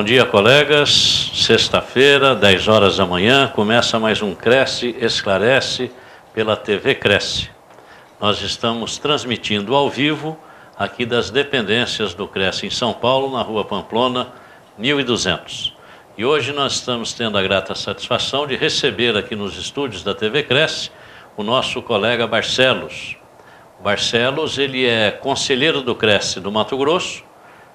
Bom dia, colegas. Sexta-feira, 10 horas da manhã, começa mais um Cresce Esclarece pela TV Cresce. Nós estamos transmitindo ao vivo aqui das dependências do Cresce em São Paulo, na Rua Pamplona, 1200. E hoje nós estamos tendo a grata satisfação de receber aqui nos estúdios da TV Cresce o nosso colega Barcelos. O Barcelos, ele é conselheiro do Cresce do Mato Grosso,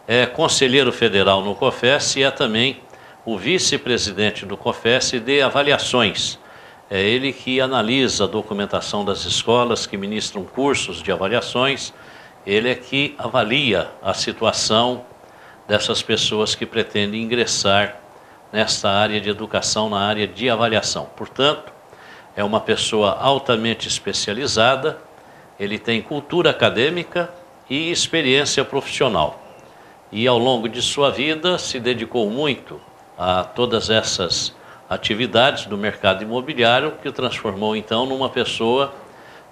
é conselheiro federal no COFES e é também o vice-presidente do COFES de avaliações. É ele que analisa a documentação das escolas que ministram cursos de avaliações, ele é que avalia a situação dessas pessoas que pretendem ingressar nesta área de educação, na área de avaliação. Portanto, é uma pessoa altamente especializada, ele tem cultura acadêmica e experiência profissional. E ao longo de sua vida se dedicou muito a todas essas atividades do mercado imobiliário, que o transformou então numa pessoa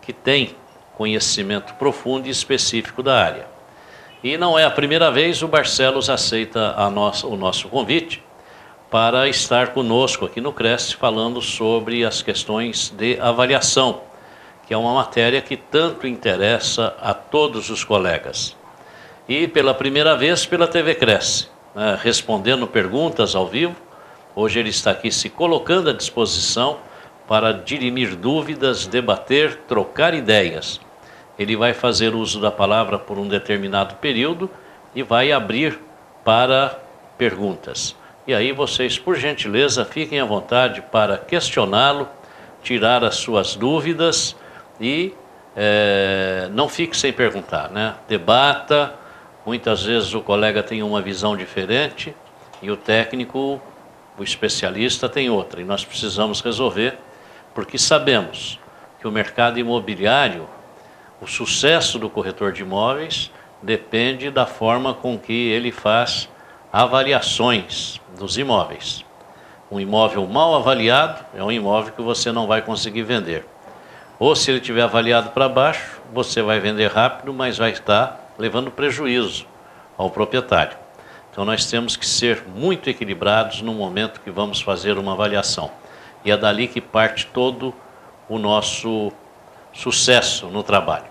que tem conhecimento profundo e específico da área. E não é a primeira vez o Barcelos aceita o nosso convite para estar conosco aqui no Cresce falando sobre as questões de avaliação, que é uma matéria que tanto interessa a todos os colegas. E pela primeira vez pela TV Cresce, né, respondendo perguntas ao vivo. Hoje ele está aqui se colocando à disposição para dirimir dúvidas, debater, trocar ideias. Ele vai fazer uso da palavra por um determinado período e vai abrir para perguntas. E aí vocês, por gentileza, fiquem à vontade para questioná-lo, tirar as suas dúvidas e não fique sem perguntar, né? Debata. Muitas vezes o colega tem uma visão diferente e o técnico, o especialista, tem outra. E nós precisamos resolver, porque sabemos que o mercado imobiliário, o sucesso do corretor de imóveis, depende da forma com que ele faz avaliações dos imóveis. Um imóvel mal avaliado é um imóvel que você não vai conseguir vender. Ou se ele tiver avaliado para baixo, você vai vender rápido, mas vai estar levando prejuízo ao proprietário. Então nós temos que ser muito equilibrados no momento que vamos fazer uma avaliação. E é dali que parte todo o nosso sucesso no trabalho.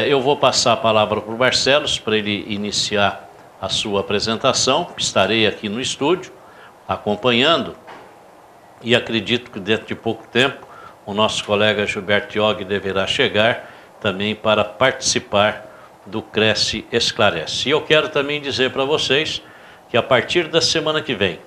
Eu vou passar a palavra para o Barcelos para ele iniciar a sua apresentação. Estarei aqui no estúdio acompanhando e acredito que dentro de pouco tempo o nosso colega Gilberto Iog deverá chegar também para participar do Cresce Esclarece. E eu quero também dizer para vocês que a partir da semana que vem,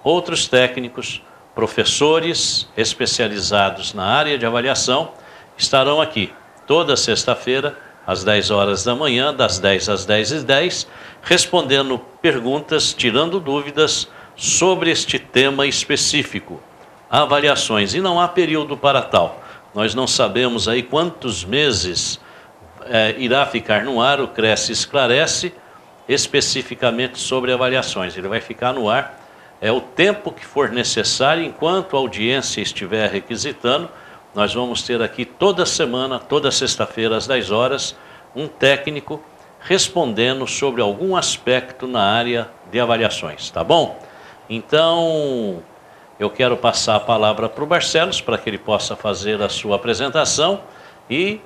outros técnicos, professores especializados na área de avaliação estarão aqui toda sexta-feira às 10 horas da manhã, das 10 às 10h10, respondendo perguntas, tirando dúvidas sobre este tema específico, avaliações. E não há período para tal. Nós não sabemos aí quantos meses irá ficar no ar o Cresce Esclarece, especificamente sobre avaliações. Ele vai ficar no ar o tempo que for necessário, enquanto a audiência estiver requisitando. Nós vamos ter aqui toda semana, toda sexta-feira às 10 horas, um técnico respondendo sobre algum aspecto na área de avaliações, tá bom? Então, eu quero passar a palavra para o Barcelos, para que ele possa fazer a sua apresentação e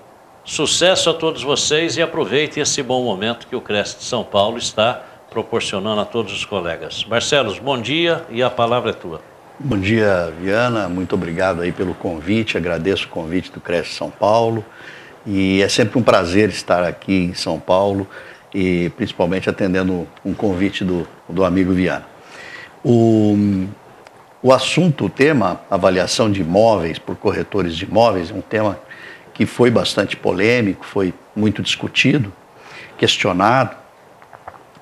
sucesso a todos vocês e aproveitem esse bom momento que o Cresce de São Paulo está proporcionando a todos os colegas. Barcelos, bom dia e a palavra é tua. Bom dia, Viana, muito obrigado aí pelo convite, agradeço o convite do Cresce São Paulo e é sempre um prazer estar aqui em São Paulo e principalmente atendendo um convite do amigo Viana. O assunto, o tema avaliação de imóveis por corretores de imóveis é um tema que foi bastante polêmico, foi muito discutido, questionado,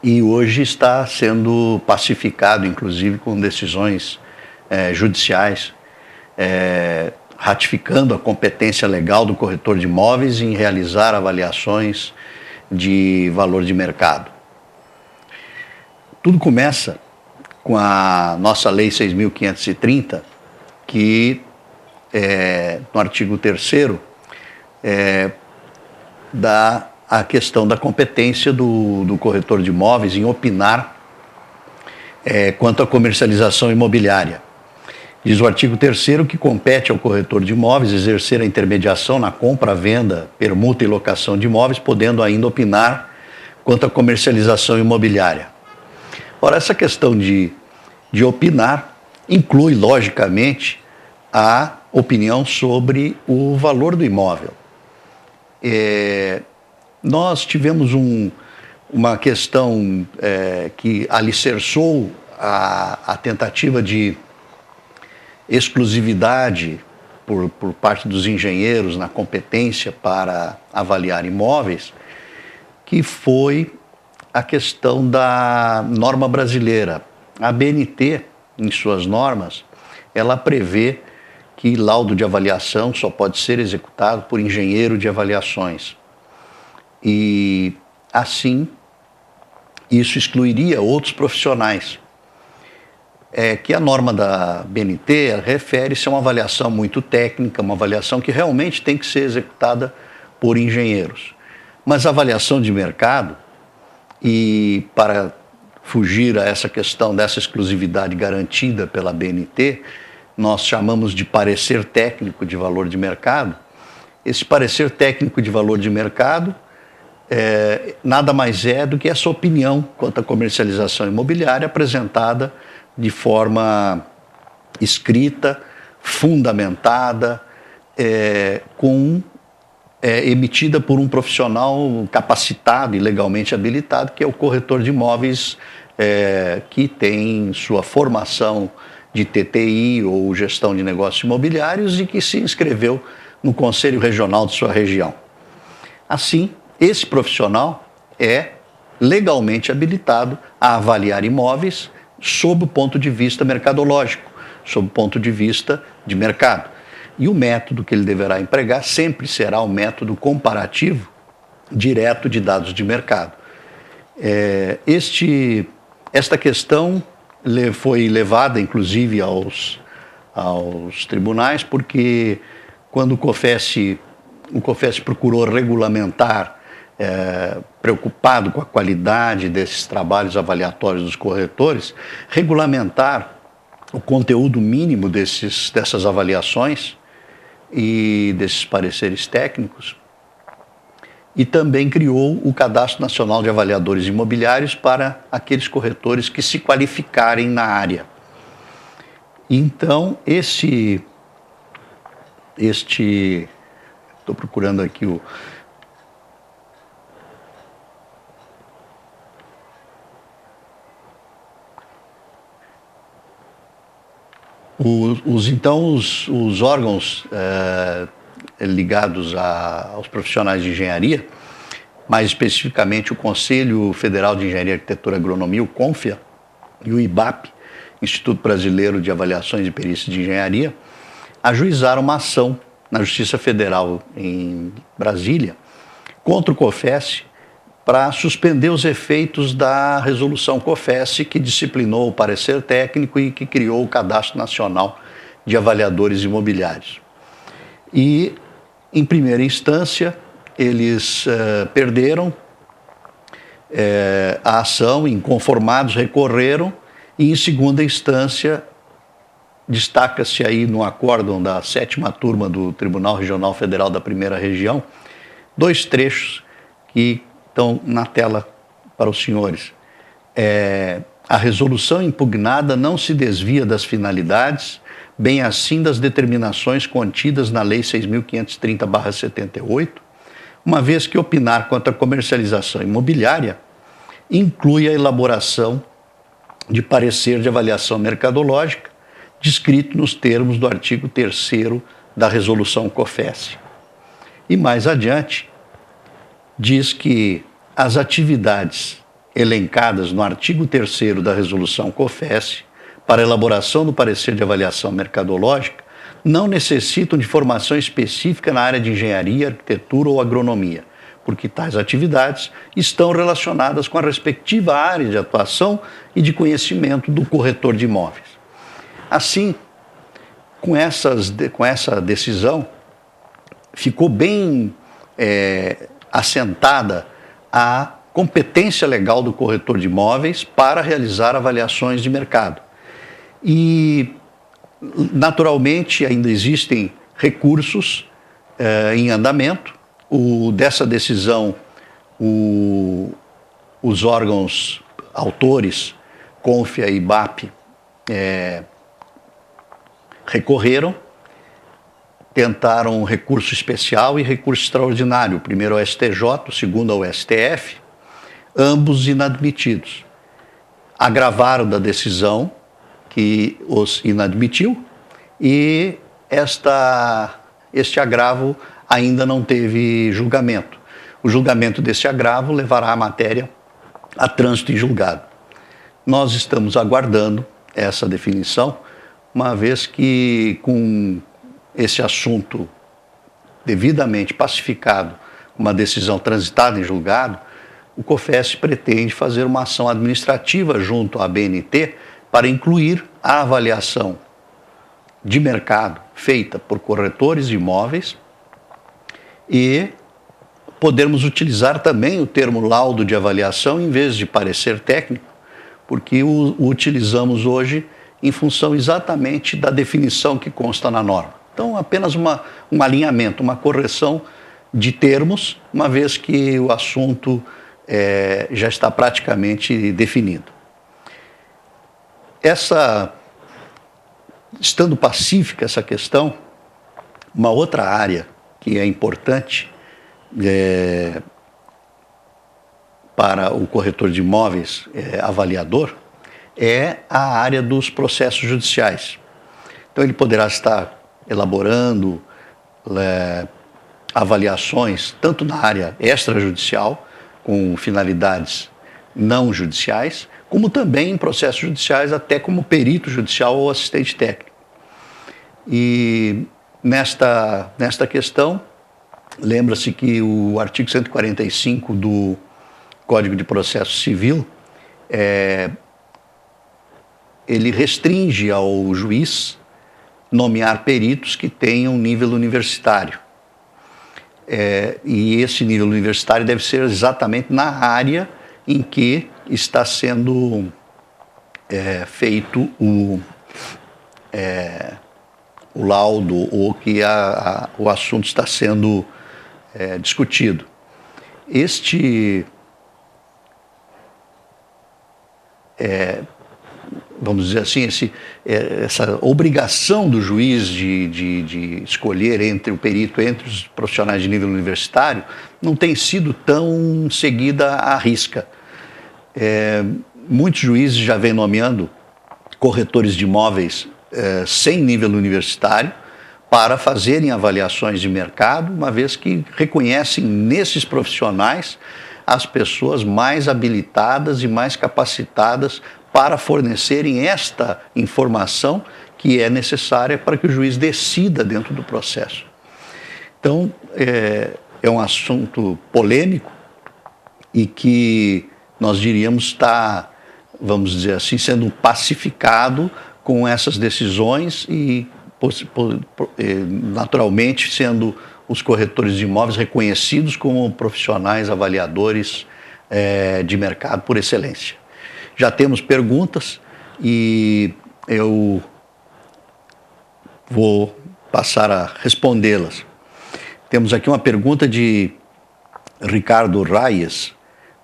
e hoje está sendo pacificado, inclusive com decisões judiciais, ratificando a competência legal do corretor de imóveis em realizar avaliações de valor de mercado. Tudo começa com a nossa Lei 6.530, que no artigo 3º, dá a questão da competência do corretor de imóveis em opinar quanto à comercialização imobiliária. Diz o artigo 3º que compete ao corretor de imóveis exercer a intermediação na compra, venda, permuta e locação de imóveis, podendo ainda opinar quanto à comercialização imobiliária. Ora, essa questão de opinar inclui, logicamente, a opinião sobre o valor do imóvel. Nós tivemos uma questão que alicerçou a tentativa de exclusividade por parte dos engenheiros na competência para avaliar imóveis, que foi a questão da norma brasileira. A BNT, em suas normas, ela prevê que laudo de avaliação só pode ser executado por engenheiro de avaliações. E, assim, isso excluiria outros profissionais. Que a norma da BNT refere-se a uma avaliação muito técnica, uma avaliação que realmente tem que ser executada por engenheiros. Mas a avaliação de mercado, e para fugir a essa questão dessa exclusividade garantida pela BNT, nós chamamos de parecer técnico de valor de mercado. Esse parecer técnico de valor de mercado nada mais é do que essa opinião quanto à comercialização imobiliária apresentada de forma escrita, fundamentada, emitida por um profissional capacitado e legalmente habilitado, que é o corretor de imóveis, que tem sua formação de TTI ou gestão de negócios imobiliários e que se inscreveu no Conselho Regional de sua região. Assim, esse profissional é legalmente habilitado a avaliar imóveis sob o ponto de vista mercadológico, sob o ponto de vista de mercado. E o método que ele deverá empregar sempre será o método comparativo direto de dados de mercado. Esta questão foi levada, inclusive, aos tribunais, porque quando o COFES procurou regulamentar, preocupado com a qualidade desses trabalhos avaliatórios dos corretores, regulamentar o conteúdo mínimo dessas avaliações e desses pareceres técnicos, e também criou o Cadastro Nacional de Avaliadores Imobiliários para aqueles corretores que se qualificarem na área. Então, estou procurando aqui os órgãos ligados aos profissionais de engenharia, mais especificamente o Conselho Federal de Engenharia, Arquitetura e Agronomia, o CONFEA, e o IBAP, Instituto Brasileiro de Avaliações e Perícias de Engenharia, ajuizaram uma ação na Justiça Federal em Brasília contra o COFES para suspender os efeitos da resolução COFES, que disciplinou o parecer técnico e que criou o Cadastro Nacional de Avaliadores Imobiliários. E, em primeira instância, eles perderam a ação, inconformados, recorreram, e, em segunda instância, destaca-se aí no acórdão da 7ª turma do Tribunal Regional Federal da Primeira Região, 2 trechos que estão na tela para os senhores. A resolução impugnada não se desvia das finalidades, bem assim das determinações contidas na Lei 6.530/78, uma vez que opinar quanto à comercialização imobiliária inclui a elaboração de parecer de avaliação mercadológica, descrito nos termos do artigo 3º da resolução COFES. E mais adiante, diz que as atividades elencadas no artigo 3º da resolução COFES para elaboração do parecer de avaliação mercadológica não necessitam de formação específica na área de engenharia, arquitetura ou agronomia, porque tais atividades estão relacionadas com a respectiva área de atuação e de conhecimento do corretor de imóveis. Assim, com essa decisão, ficou bem assentada a competência legal do corretor de imóveis para realizar avaliações de mercado. E, naturalmente, ainda existem recursos em andamento. Dessa decisão, os órgãos autores, CONFIA e IBAP, recorreram, tentaram um recurso especial e recurso extraordinário, o primeiro ao STJ, o segundo ao STF, ambos inadmitidos. Agravaram da decisão que os inadmitiu e este agravo ainda não teve julgamento. O julgamento desse agravo levará a matéria a trânsito em julgado. Nós estamos aguardando essa definição, uma vez que, com esse assunto devidamente pacificado, uma decisão transitada em julgado, o COFES pretende fazer uma ação administrativa junto à ABNT para incluir a avaliação de mercado feita por corretores de imóveis e podermos utilizar também o termo laudo de avaliação em vez de parecer técnico, porque o utilizamos hoje em função exatamente da definição que consta na norma. Então, apenas um alinhamento, uma correção de termos, uma vez que o assunto já está praticamente definido. Estando pacífica essa questão, uma outra área que é importante para o corretor de imóveis avaliador é a área dos processos judiciais. Então, ele poderá estar elaborando avaliações tanto na área extrajudicial, com finalidades não judiciais, como também em processos judiciais, até como perito judicial ou assistente técnico. E nesta questão, lembra-se que o artigo 145 do Código de Processo Civil, ele restringe ao juiz nomear peritos que tenham nível universitário. E esse nível universitário deve ser exatamente na área em que está sendo feito o laudo ou que o assunto está sendo discutido. Vamos dizer assim, essa obrigação do juiz de escolher entre o perito, entre os profissionais de nível universitário, não tem sido tão seguida à risca. Muitos juízes já vêm nomeando corretores de imóveis sem nível universitário para fazerem avaliações de mercado, uma vez que reconhecem nesses profissionais as pessoas mais habilitadas e mais capacitadas para fornecerem esta informação que é necessária para que o juiz decida dentro do processo. Então, é um assunto polêmico e que nós diríamos está, vamos dizer assim, sendo pacificado com essas decisões e, naturalmente, sendo os corretores de imóveis reconhecidos como profissionais avaliadores de mercado por excelência. Já temos perguntas e eu vou passar a respondê-las. Temos aqui uma pergunta de Ricardo Raias,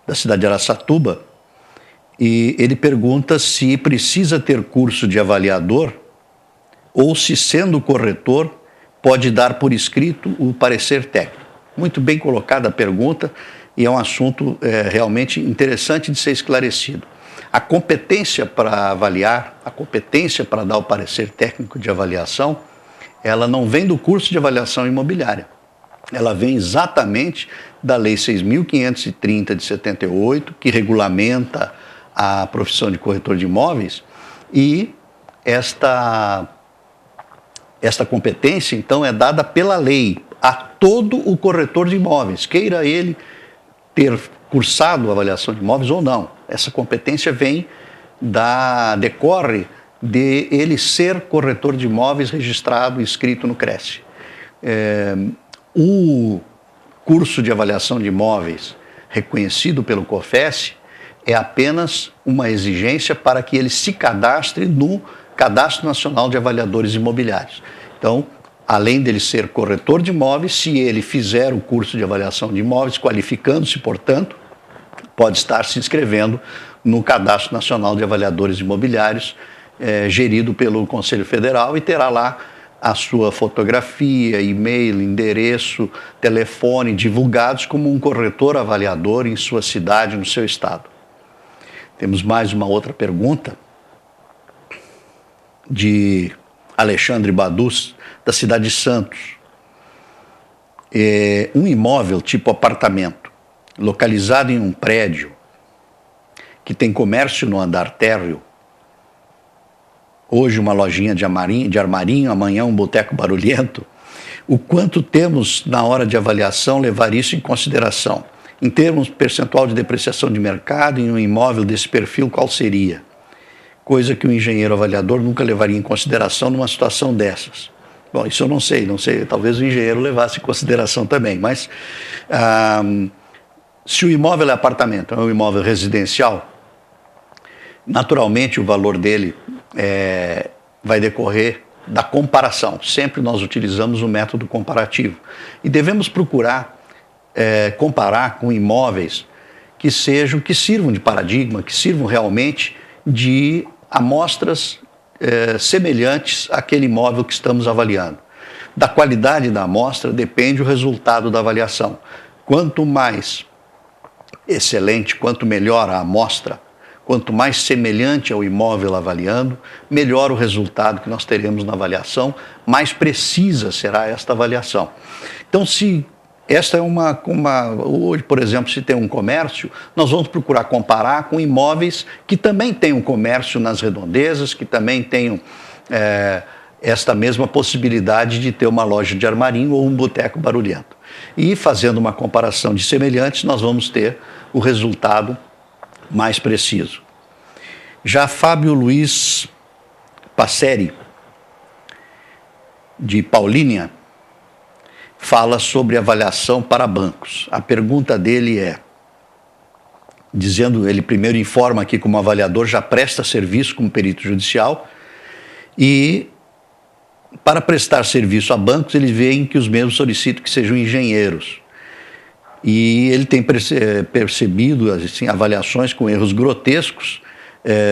da cidade de Araçatuba, e ele pergunta se precisa ter curso de avaliador ou se, sendo corretor, pode dar por escrito o parecer técnico. Muito bem colocada a pergunta e é um assunto realmente interessante de ser esclarecido. A competência para avaliar, a competência para dar o parecer técnico de avaliação, ela não vem do curso de avaliação imobiliária. Ela vem exatamente da Lei 6.530 de 78, que regulamenta a profissão de corretor de imóveis, e esta competência, então, é dada pela lei a todo o corretor de imóveis, queira ele ter cursado a avaliação de imóveis ou não. Essa competência decorre de ele ser corretor de imóveis registrado e inscrito no CRESSE. O curso de avaliação de imóveis reconhecido pelo COFES, é apenas uma exigência para que ele se cadastre no Cadastro Nacional de Avaliadores Imobiliários. Então, além dele ser corretor de imóveis, se ele fizer o curso de avaliação de imóveis, qualificando-se, portanto, pode estar se inscrevendo no Cadastro Nacional de Avaliadores Imobiliários, gerido pelo Conselho Federal, e terá lá a sua fotografia, e-mail, endereço, telefone divulgados como um corretor avaliador em sua cidade, no seu estado. Temos mais uma outra pergunta de Alexandre Badus, da cidade de Santos. Um imóvel tipo apartamento, localizado em um prédio que tem comércio no andar térreo, hoje uma lojinha de armarinho, amanhã um boteco barulhento, o quanto temos na hora de avaliação levar isso em consideração? Em termos percentual de depreciação de mercado, em um imóvel desse perfil, qual seria? Coisa que o engenheiro avaliador nunca levaria em consideração numa situação dessas. Bom, isso eu não sei, talvez o engenheiro levasse em consideração também, mas se o imóvel é apartamento, é um imóvel residencial, naturalmente o valor dele vai decorrer da comparação. Sempre nós utilizamos o método comparativo e devemos procurar comparar com imóveis que sirvam de paradigma, que sirvam realmente de amostras semelhantes àquele imóvel que estamos avaliando. Da qualidade da amostra depende o resultado da avaliação. Quanto mais excelente, quanto melhor a amostra, quanto mais semelhante ao imóvel avaliando, melhor o resultado que nós teremos na avaliação, mais precisa será esta avaliação. Então, se esta é hoje, por exemplo, se tem um comércio, nós vamos procurar comparar com imóveis que também tenham comércio nas redondezas, que também tenham esta mesma possibilidade de ter uma loja de armarinho ou um boteco barulhento. E fazendo uma comparação de semelhantes, nós vamos ter o resultado mais preciso. Já Fábio Luiz Passeri, de Paulínia, fala sobre avaliação para bancos. A pergunta dele ele primeiro informa que como avaliador já presta serviço como perito judicial e para prestar serviço a bancos eles veem que os mesmos solicitam que sejam engenheiros. E ele tem percebido assim, avaliações com erros grotescos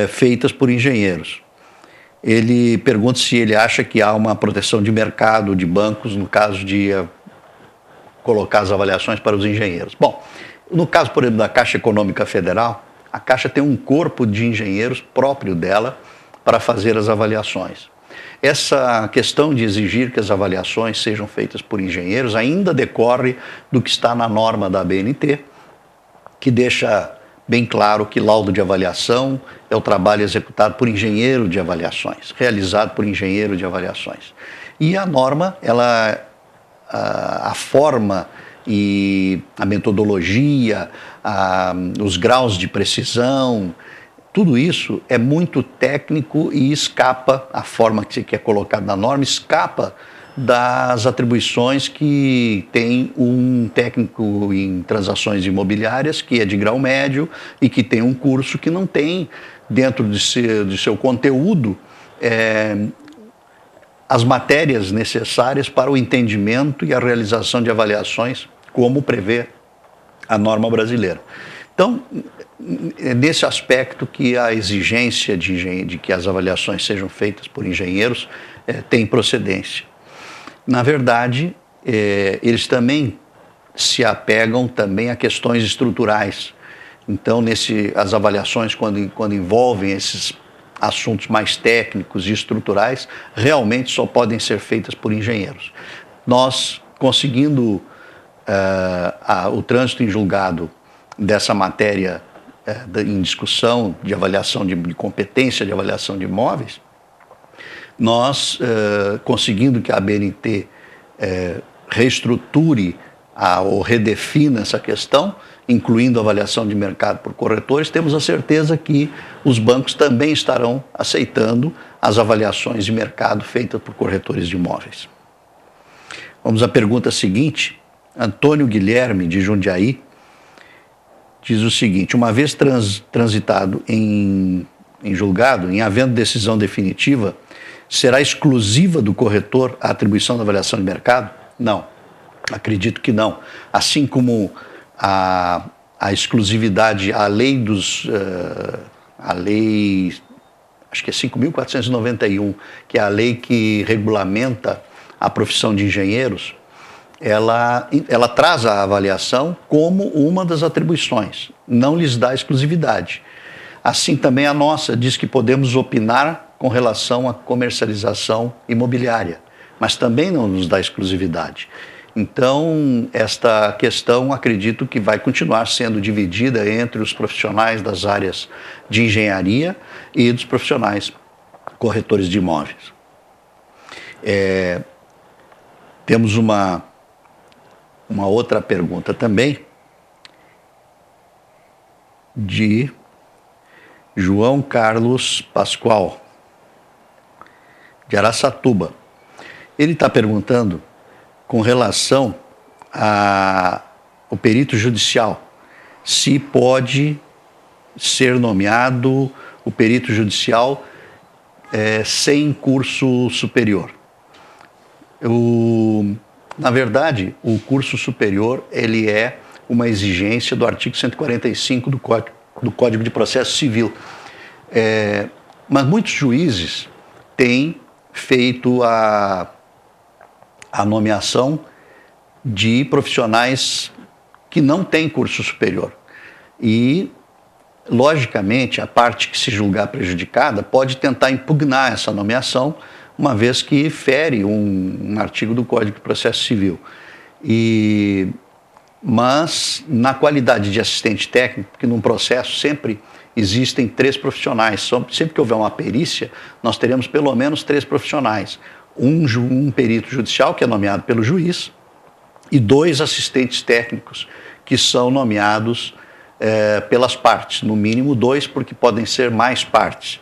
feitas por engenheiros. Ele pergunta se ele acha que há uma proteção de mercado de bancos no caso de colocar as avaliações para os engenheiros. Bom, no caso, por exemplo, da Caixa Econômica Federal, a Caixa tem um corpo de engenheiros próprio dela para fazer as avaliações. Essa questão de exigir que as avaliações sejam feitas por engenheiros ainda decorre do que está na norma da ABNT, que deixa bem claro que laudo de avaliação é o trabalho executado por engenheiro de avaliações, realizado por engenheiro de avaliações. E a norma, a forma e a metodologia, os graus de precisão, tudo isso é muito técnico e escapa, a forma que é colocada na norma, escapa das atribuições que tem um técnico em transações imobiliárias, que é de grau médio e que tem um curso que não tem dentro de seu conteúdo as matérias necessárias para o entendimento e a realização de avaliações, como prevê a norma brasileira. Então, é nesse aspecto que a exigência de que as avaliações sejam feitas por engenheiros tem procedência. Na verdade, eles também se apegam também a questões estruturais. Então, as avaliações, quando envolvem esses assuntos mais técnicos e estruturais, realmente só podem ser feitas por engenheiros. Nós, conseguindo o trânsito em julgado dessa matéria em discussão de avaliação de competência de avaliação de imóveis, nós, conseguindo que a ABNT reestruture ou redefina essa questão, incluindo a avaliação de mercado por corretores, temos a certeza que os bancos também estarão aceitando as avaliações de mercado feitas por corretores de imóveis. Vamos à pergunta seguinte. Antônio Guilherme, de Jundiaí, diz o seguinte: uma vez transitado em julgado, em havendo decisão definitiva, será exclusiva do corretor a atribuição da avaliação de mercado? Não, acredito que não. Assim como a exclusividade, a lei acho que é 5.491, que é a lei que regulamenta a profissão de engenheiros, ela traz a avaliação como uma das atribuições, não lhes dá exclusividade. Assim também a nossa diz que podemos opinar com relação à comercialização imobiliária, mas também não nos dá exclusividade. Então, esta questão acredito que vai continuar sendo dividida entre os profissionais das áreas de engenharia e dos profissionais corretores de imóveis. Temos uma outra pergunta também de João Carlos Pascoal, de Araçatuba. Ele está perguntando com relação ao perito judicial, se pode ser nomeado o perito judicial sem curso superior. Na verdade, o curso superior ele é uma exigência do artigo 145 do Código de Processo Civil. Mas muitos juízes têm feito a nomeação de profissionais que não têm curso superior. E, logicamente, a parte que se julgar prejudicada pode tentar impugnar essa nomeação, uma vez que fere um artigo do Código de Processo Civil. Mas, na qualidade de assistente técnico, porque num processo sempre existem 3 profissionais, sempre que houver uma perícia, nós teremos pelo menos 3 profissionais. Um perito judicial, que é nomeado pelo juiz, e 2 assistentes técnicos, que são nomeados pelas partes, no mínimo 2, porque podem ser mais partes.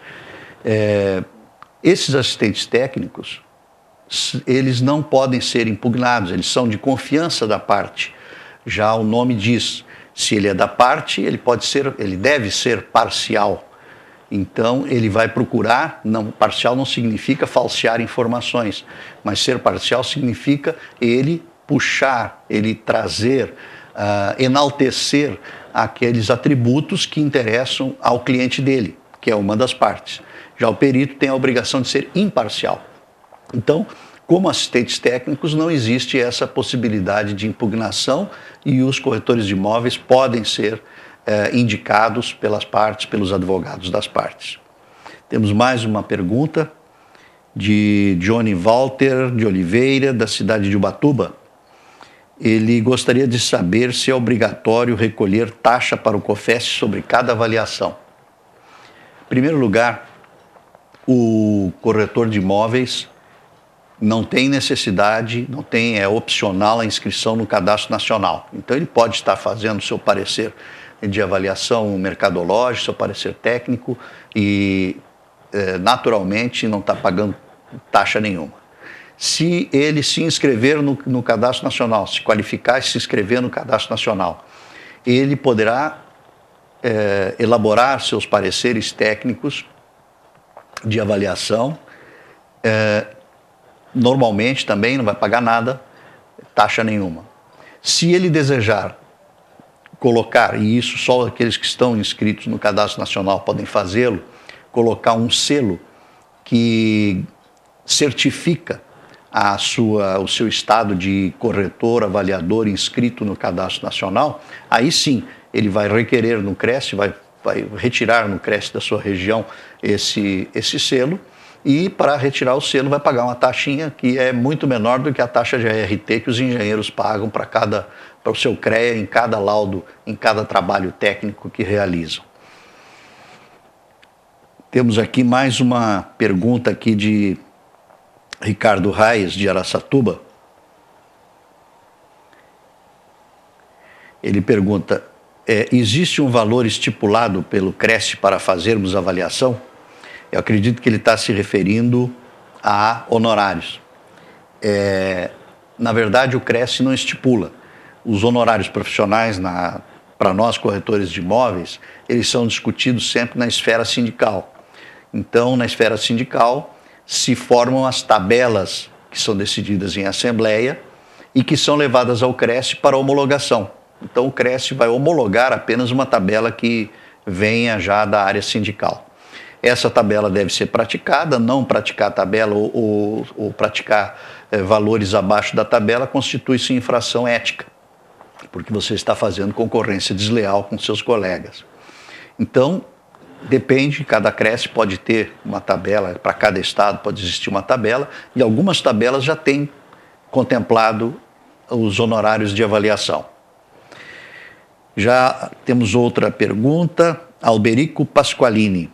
Esses assistentes técnicos, eles não podem ser impugnados, eles são de confiança da parte. Já o nome diz, se ele é da parte, ele deve ser parcial. Então, ele vai procurar, parcial não significa falsear informações, mas ser parcial significa ele puxar, ele trazer, enaltecer aqueles atributos que interessam ao cliente dele, que é uma das partes. Já o perito tem a obrigação de ser imparcial. Então, como assistentes técnicos, não existe essa possibilidade de impugnação e os corretores de imóveis podem ser indicados pelas partes, pelos advogados das partes. Temos mais uma pergunta de Johnny Walter de Oliveira, da cidade de Ubatuba. Ele gostaria de saber se é obrigatório recolher taxa para o COFES sobre cada avaliação. Em primeiro lugar, o corretor de imóveis não tem necessidade, é opcional a inscrição no Cadastro Nacional. Então, ele pode estar fazendo seu parecer de avaliação mercadológica, seu parecer técnico e, naturalmente, não está pagando taxa nenhuma. Se ele se inscrever no Cadastro Nacional, se qualificar e se inscrever no Cadastro Nacional, ele poderá elaborar seus pareceres técnicos de avaliação. Normalmente também não vai pagar nada, taxa nenhuma. Se ele desejar colocar, e isso só aqueles que estão inscritos no Cadastro Nacional podem fazê-lo, colocar um selo que certifica o seu estado de corretor, avaliador inscrito no Cadastro Nacional, aí sim ele vai requerer no CRES, vai retirar no CRES da sua região esse selo, e para retirar o selo vai pagar uma taxinha que é muito menor do que a taxa de ART que os engenheiros pagam para o seu CREA em cada laudo, em cada trabalho técnico que realizam. Temos aqui mais uma pergunta aqui de Ricardo Reis, de Araçatuba. Ele pergunta, existe um valor estipulado pelo CRES para fazermos avaliação? Eu acredito que ele está se referindo a honorários. Na verdade, o CRES não estipula. Os honorários profissionais para nós corretores de imóveis, eles são discutidos sempre na esfera sindical. Então, na esfera sindical, se formam as tabelas que são decididas em assembleia e que são levadas ao CRESSE para homologação. Então, o CRESSE vai homologar apenas uma tabela que venha já da área sindical. Essa tabela deve ser praticada, não praticar a tabela ou praticar valores abaixo da tabela constitui-se infração ética, porque você está fazendo concorrência desleal com seus colegas. Então, depende, cada CRESSE pode ter uma tabela, para cada estado pode existir uma tabela, e algumas tabelas já têm contemplado os honorários de avaliação. Já temos outra pergunta, Alberico Pasqualini,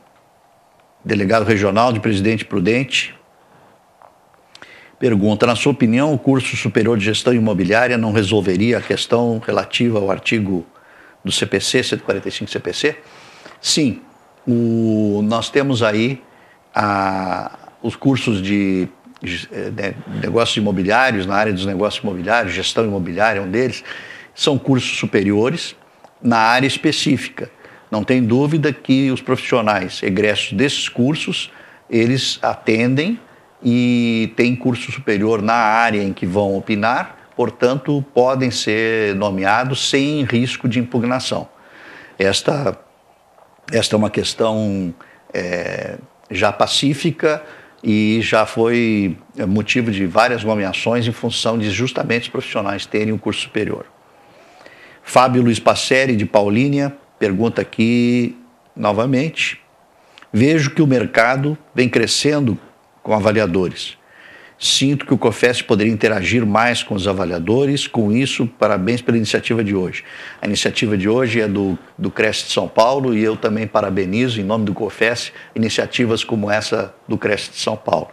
delegado regional de Presidente Prudente. Pergunta, na sua opinião, o curso superior de gestão imobiliária não resolveria a questão relativa ao artigo do CPC, 145 CPC? Sim, nós temos aí os cursos de negócios imobiliários, na área dos negócios imobiliários, gestão imobiliária é um deles, são cursos superiores na área específica. Não tem dúvida que os profissionais egressos desses cursos, eles atendem e têm curso superior na área em que vão opinar, portanto, podem ser nomeados sem risco de impugnação. Esta é uma questão já pacífica e já foi motivo de várias nomeações em função de justamente os profissionais terem um curso superior. Fábio Luiz Passeri, de Paulínia, pergunta aqui novamente. Vejo que o mercado vem crescendo com avaliadores. Sinto que o COFESP poderia interagir mais com os avaliadores. Com isso, parabéns pela iniciativa de hoje. A iniciativa de hoje é do CRESSE de São Paulo e eu também parabenizo, em nome do COFESP, iniciativas como essa do CRESSE de São Paulo.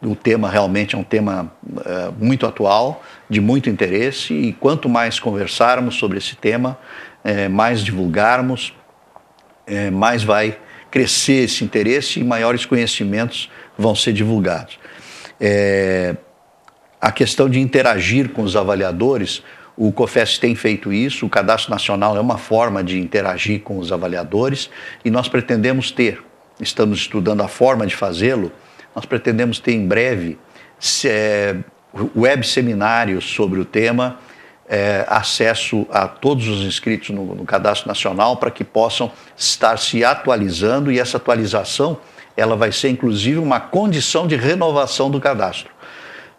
O tema realmente é um tema muito atual, de muito interesse, e quanto mais conversarmos sobre esse tema, mais divulgarmos, mais vai crescer esse interesse e maiores conhecimentos vão ser divulgados. A questão de interagir com os avaliadores, o COFESP tem feito isso, o Cadastro Nacional é uma forma de interagir com os avaliadores e nós pretendemos ter, estamos estudando a forma de fazê-lo, nós pretendemos ter em breve web seminários sobre o tema, acesso a todos os inscritos no Cadastro Nacional para que possam estar se atualizando, e essa atualização ela vai ser inclusive uma condição de renovação do cadastro.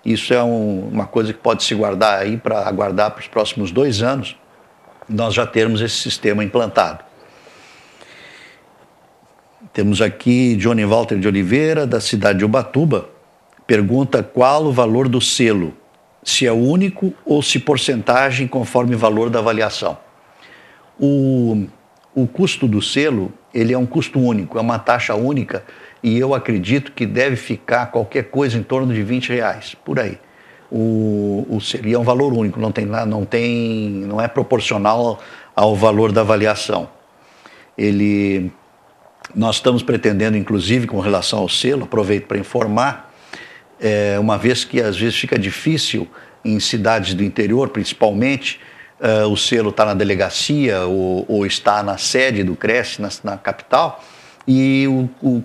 Isso é uma coisa que pode se guardar aí para aguardar para os próximos 2 anos, nós já termos esse sistema implantado. Temos aqui Johnny Walter de Oliveira, da cidade de Ubatuba, pergunta qual o valor do selo, se é único ou se porcentagem conforme o valor da avaliação. O custo do selo, ele é um custo único, é uma taxa única, e eu acredito que deve ficar qualquer coisa em torno de R$20, por aí. O selo, e é um valor único, não é proporcional ao valor da avaliação. Nós estamos pretendendo, inclusive, com relação ao selo, aproveito para informar, uma vez que às vezes fica difícil em cidades do interior, principalmente, o selo está na delegacia ou está na sede do CRESSE, na capital, e o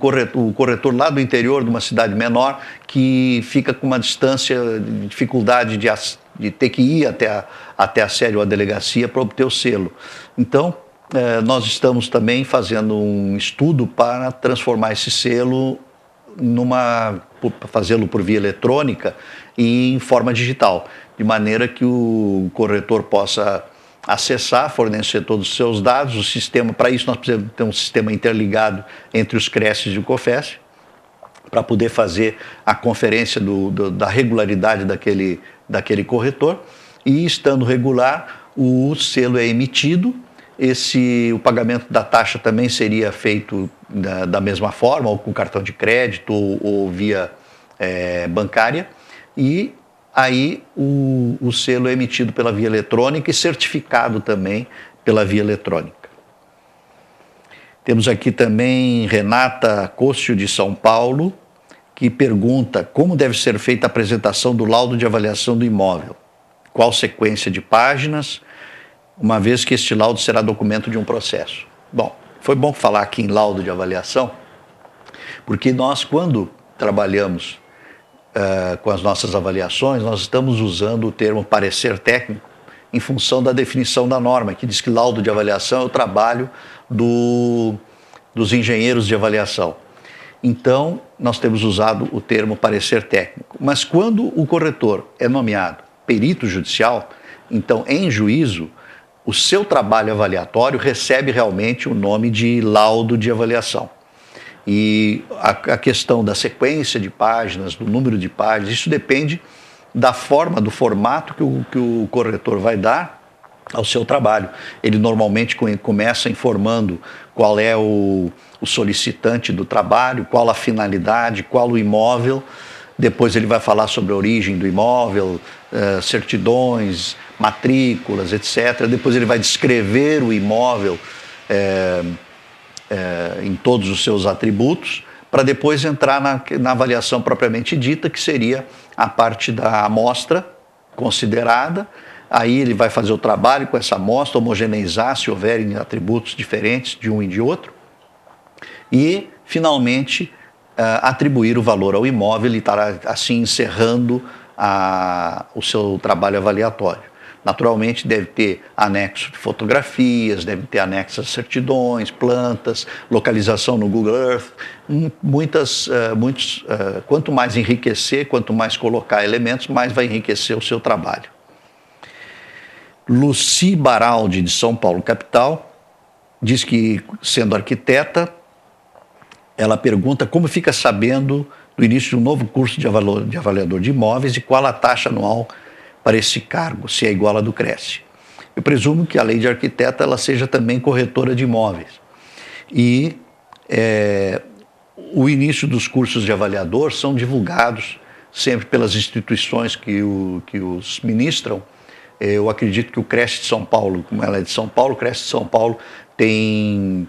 corretor lá do interior de uma cidade menor que fica com uma distância, de dificuldade de ter que ir até a sede ou a delegacia para obter o selo. Então, nós estamos também fazendo um estudo para transformar esse selo fazê-lo por via eletrônica e em forma digital, de maneira que o corretor possa acessar, fornecer todos os seus dados, o sistema. Para isso nós precisamos ter um sistema interligado entre os CRESSES e o COFESP, para poder fazer a conferência da regularidade daquele corretor, e estando regular, o selo é emitido. O pagamento da taxa também seria feito da mesma forma, ou com cartão de crédito ou via bancária, e aí o selo é emitido pela via eletrônica e certificado também pela via eletrônica. Temos aqui também Renata Cócio, de São Paulo, que pergunta como deve ser feita a apresentação do laudo de avaliação do imóvel, qual sequência de páginas uma vez que este laudo será documento de um processo. Bom, foi bom falar aqui em laudo de avaliação, porque nós, quando trabalhamos com as nossas avaliações, nós estamos usando o termo parecer técnico em função da definição da norma, que diz que laudo de avaliação é o trabalho dos engenheiros de avaliação. Então, nós temos usado o termo parecer técnico. Mas quando o corretor é nomeado perito judicial, então, em juízo, o seu trabalho avaliatório recebe realmente o nome de laudo de avaliação. E a questão da sequência de páginas, do número de páginas, isso depende da forma, do formato que o corretor vai dar ao seu trabalho. Ele normalmente começa informando qual é o solicitante do trabalho, qual a finalidade, qual o imóvel. Depois ele vai falar sobre a origem do imóvel, certidões, matrículas, etc. Depois ele vai descrever o imóvel em todos os seus atributos, para depois entrar na avaliação propriamente dita, que seria a parte da amostra considerada. Aí ele vai fazer o trabalho com essa amostra, homogeneizar se houverem atributos diferentes de um e de outro. E, finalmente, atribuir o valor ao imóvel e estará assim encerrando o seu trabalho avaliatório. Naturalmente, deve ter anexo de fotografias, deve ter anexas certidões, plantas, localização no Google Earth, quanto mais enriquecer, quanto mais colocar elementos, mais vai enriquecer o seu trabalho. Luci Baraldi, de São Paulo, capital, diz que, sendo arquiteta, ela pergunta como fica sabendo do início de um novo curso de avaliador de imóveis e qual a taxa anual para esse cargo, se é igual à do Cresce. Eu presumo que, além de arquiteta, ela seja também corretora de imóveis. E o início dos cursos de avaliador são divulgados sempre pelas instituições que os ministram. Eu acredito que o Cresce de São Paulo, como ela é de São Paulo, o Cresce de São Paulo tem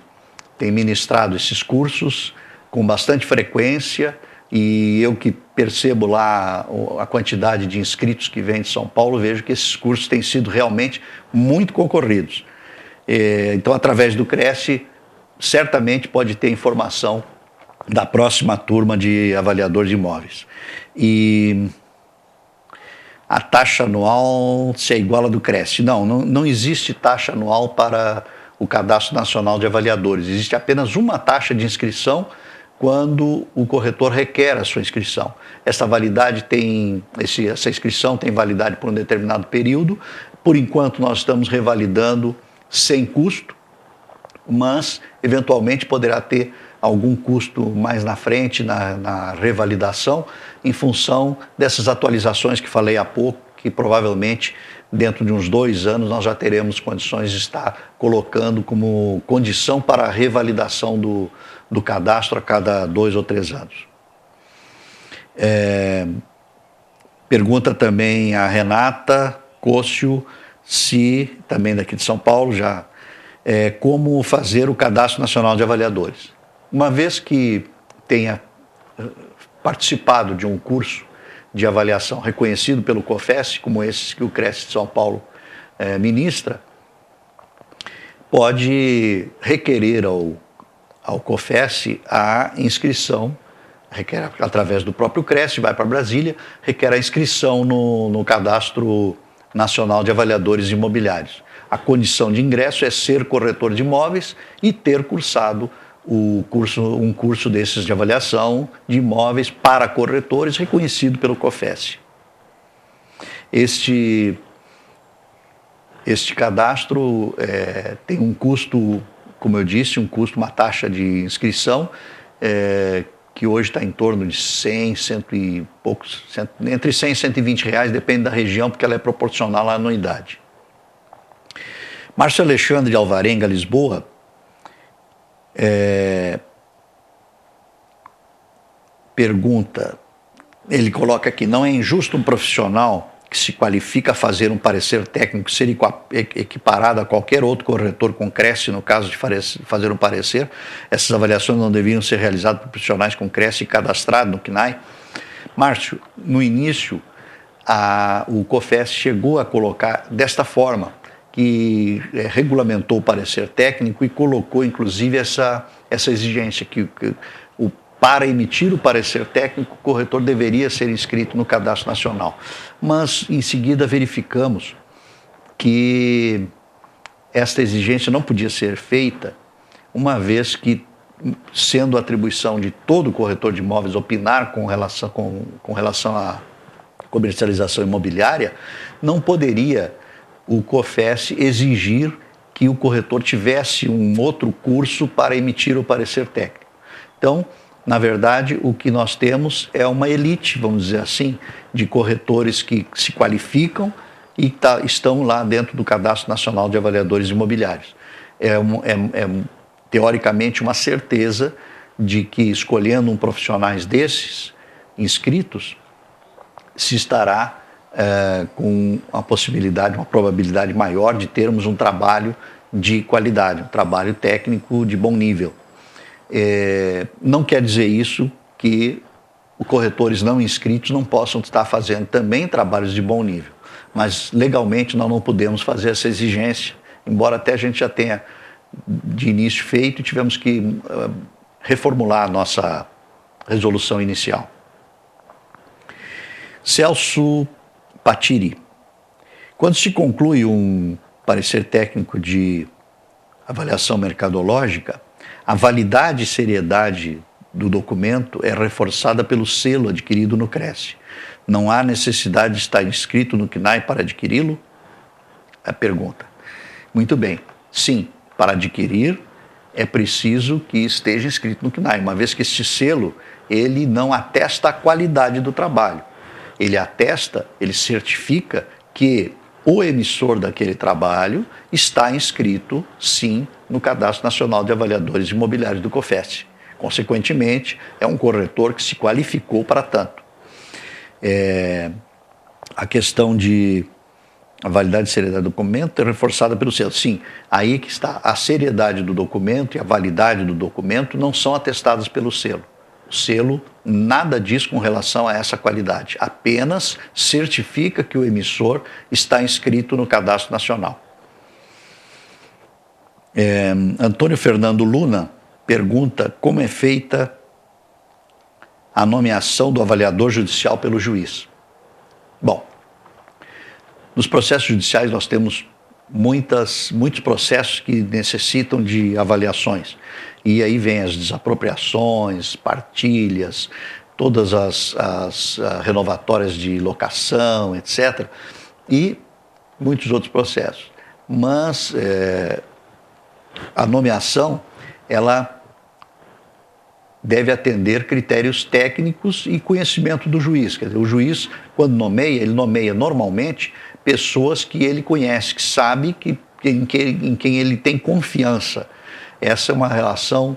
ministrado esses cursos com bastante frequência, e eu que percebo lá a quantidade de inscritos que vem de São Paulo, vejo que esses cursos têm sido realmente muito concorridos. Então, através do Cresce, certamente pode ter informação da próxima turma de avaliador de imóveis. E a taxa anual, se é igual à do Cresce? Não existe taxa anual para o Cadastro Nacional de Avaliadores. Existe apenas uma taxa de inscrição quando o corretor requer a sua inscrição. Essa inscrição tem validade por um determinado período. Por enquanto, nós estamos revalidando sem custo, mas, eventualmente, poderá ter algum custo mais na frente, na revalidação, em função dessas atualizações que falei há pouco, que provavelmente, dentro de uns 2 anos, nós já teremos condições de estar colocando como condição para a revalidação do cadastro a cada 2 ou 3 anos. Pergunta também a Renata Cócio, também daqui de São Paulo, como fazer o Cadastro Nacional de Avaliadores. Uma vez que tenha participado de um curso de avaliação reconhecido pelo COFES, como esses que o Cresce de São Paulo ministra, pode requerer ao COFES a inscrição, requer através do próprio Cresce, vai para Brasília, requer a inscrição no Cadastro Nacional de Avaliadores Imobiliários. A condição de ingresso é ser corretor de imóveis e ter cursado um curso desses de avaliação de imóveis para corretores reconhecido pelo COFES. Este cadastro tem um custo, como eu disse, uma taxa de inscrição que hoje está em torno de 100, entre 100 e 120 reais, depende da região, porque ela é proporcional à anuidade. Márcio Alexandre de Alvarenga, Lisboa, pergunta, ele coloca aqui, não é injusto um profissional que se qualifica a fazer um parecer técnico ser equiparado a qualquer outro corretor com Cresce, no caso de fazer um parecer? Essas avaliações não deveriam ser realizadas por profissionais com Cresce e cadastrado no CNAE? Márcio, no início, o COFES chegou a colocar desta forma, que regulamentou o parecer técnico e colocou, inclusive, essa exigência que para emitir o parecer técnico, o corretor deveria ser inscrito no Cadastro Nacional. Mas, em seguida, verificamos que esta exigência não podia ser feita, uma vez que, sendo atribuição de todo corretor de imóveis opinar com relação à comercialização imobiliária, não poderia o COFES exigir que o corretor tivesse um outro curso para emitir o parecer técnico. Então, na verdade, o que nós temos é uma elite, vamos dizer assim, de corretores que se qualificam e estão lá dentro do Cadastro Nacional de Avaliadores Imobiliários. Teoricamente, uma certeza de que, escolhendo um profissionais desses inscritos, se estará com a possibilidade, uma probabilidade maior de termos um trabalho de qualidade, um trabalho técnico de bom nível. Não quer dizer isso que os corretores não inscritos não possam estar fazendo também trabalhos de bom nível, mas legalmente nós não podemos fazer essa exigência, embora até a gente já tenha de início feito e tivemos que reformular a nossa resolução inicial. Celso Patiri. Quando se conclui um parecer técnico de avaliação mercadológica, a validade e seriedade do documento é reforçada pelo selo adquirido no CRESSE. Não há necessidade de estar inscrito no CNAE para adquiri-lo? A pergunta. Muito bem. Sim, para adquirir é preciso que esteja inscrito no CNAE, uma vez que este selo ele não atesta a qualidade do trabalho. Ele atesta, ele certifica que o emissor daquele trabalho está inscrito, sim, no Cadastro Nacional de Avaliadores Imobiliários do COFES. Consequentemente, é um corretor que se qualificou para tanto. A questão de a validade e seriedade do documento é reforçada pelo selo. Sim, aí que está. A seriedade do documento e a validade do documento não são atestadas pelo selo. O selo nada diz com relação a essa qualidade, apenas certifica que o emissor está inscrito no Cadastro Nacional. Antônio Fernando Luna pergunta como é feita a nomeação do avaliador judicial pelo juiz. Bom, nos processos judiciais nós temos muitos processos que necessitam de avaliações. E aí vem as desapropriações, partilhas, todas as renovatórias de locação, etc. E muitos outros processos. Mas a nomeação, ela deve atender critérios técnicos e conhecimento do juiz. Quer dizer, o juiz, quando nomeia, ele nomeia normalmente pessoas que ele conhece, que sabe em quem ele tem confiança. Essa é uma relação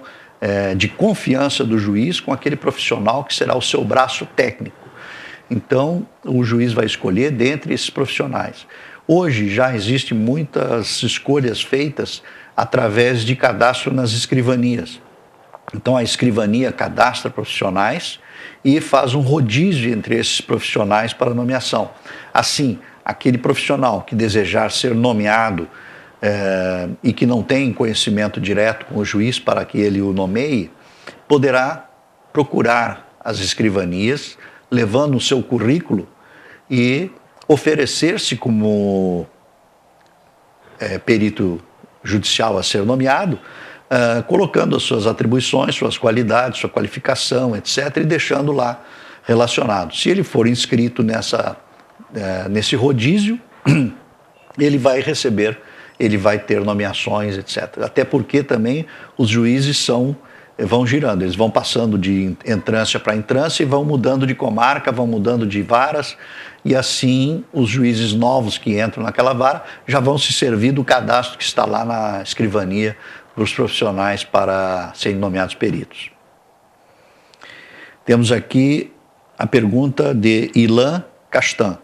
de confiança do juiz com aquele profissional que será o seu braço técnico. Então, o juiz vai escolher dentre esses profissionais. Hoje já existem muitas escolhas feitas através de cadastro nas escrivanias. Então, a escrivania cadastra profissionais e faz um rodízio entre esses profissionais para nomeação. Assim, aquele profissional que desejar ser nomeado e que não tem conhecimento direto com o juiz para que ele o nomeie, poderá procurar as escrivanias, levando o seu currículo e oferecer-se como perito judicial a ser nomeado, colocando as suas atribuições, suas qualidades, sua qualificação, etc., e deixando lá relacionado. Se ele for inscrito nesse rodízio, ele vai receber, ele vai ter nomeações, etc. Até porque também os juízes vão girando, eles vão passando de entrância para entrância e vão mudando de comarca, vão mudando de varas, e assim os juízes novos que entram naquela vara já vão se servir do cadastro que está lá na escrivania para os profissionais para serem nomeados peritos. Temos aqui a pergunta de Ilan Castan.